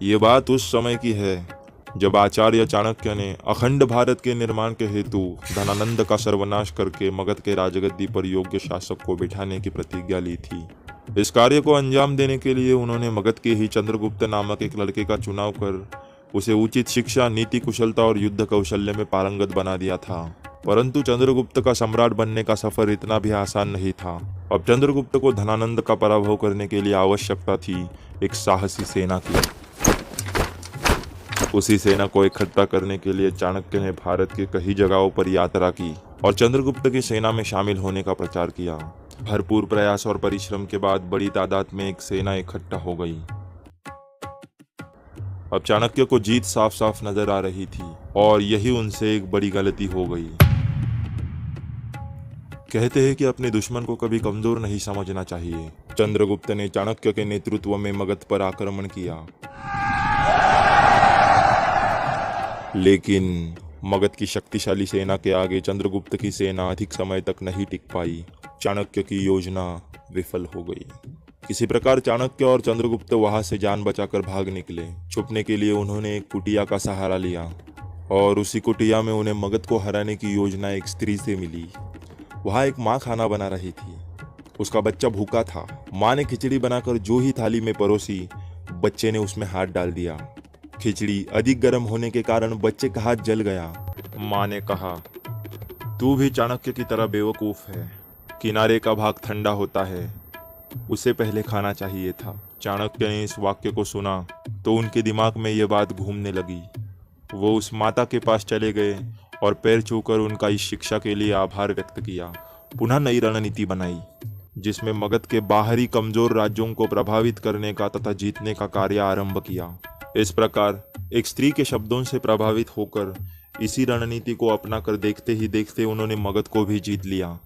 ये बात उस समय की है जब आचार्य चाणक्य ने अखंड भारत के निर्माण के हेतु धनानंद का सर्वनाश करके मगध के राजगद्दी पर योग्य शासक को बिठाने की प्रतिज्ञा ली थी। इस कार्य को अंजाम देने के लिए उन्होंने मगध के ही चंद्रगुप्त नामक एक लड़के का चुनाव कर उसे उचित शिक्षा, नीति कुशलता और युद्ध कौशल्य में पारंगत बना दिया था। परंतु चंद्रगुप्त का सम्राट बनने का सफर इतना भी आसान नहीं था। अब चंद्रगुप्त को धनानंद का पराभव करने के लिए आवश्यकता थी एक साहसी सेना की। उसी सेना को इकट्ठा करने के लिए चाणक्य ने भारत के कई जगहों पर यात्रा की और चंद्रगुप्त की सेना में शामिल होने का प्रचार किया। भरपूर प्रयास और परिश्रम के बाद बड़ी तादाद में एक सेना इकट्ठा हो गई। अब चाणक्य को जीत साफ साफ नजर आ रही थी और यही उनसे एक बड़ी गलती हो गई। कहते हैं कि अपने दुश्मन को कभी कमजोर नहीं समझना चाहिए। चंद्रगुप्त ने चाणक्य के नेतृत्व में मगध पर आक्रमण किया, लेकिन मगध की शक्तिशाली सेना के आगे चंद्रगुप्त की सेना अधिक समय तक नहीं टिक पाई। चाणक्य की योजना विफल हो गई। किसी प्रकार चाणक्य और चंद्रगुप्त वहां से जान बचाकर भाग निकले। छुपने के लिए उन्होंने एक कुटिया का सहारा लिया और उसी कुटिया में उन्हें मगध को हराने की योजना एक स्त्री से मिली। वहां एक माँ खाना बना रही थी। उसका बच्चा भूखा था। माँ ने खिचड़ी बनाकर जो ही थाली में परोसी, बच्चे ने उसमें हाथ डाल दिया। खिचड़ी अधिक गर्म होने के कारण बच्चे का हाथ जल गया। माँ ने कहा, तू भी चाणक्य की तरह बेवकूफ है। किनारे का भाग ठंडा होता है, उसे पहले खाना चाहिए था। चाणक्य ने इस वाक्य को सुना तो उनके दिमाग में यह बात घूमने लगी। वो उस माता के पास चले गए और पैर छूकर उनका इस शिक्षा के लिए आभार व्यक्त किया। पुनः नई रणनीति बनाई जिसमें मगध के बाहरी कमजोर राज्यों को प्रभावित करने का तथा जीतने का कार्य आरंभ किया। इस प्रकार एक स्त्री के शब्दों से प्रभावित होकर इसी रणनीति को अपनाकर देखते ही देखते उन्होंने मगध को भी जीत लिया।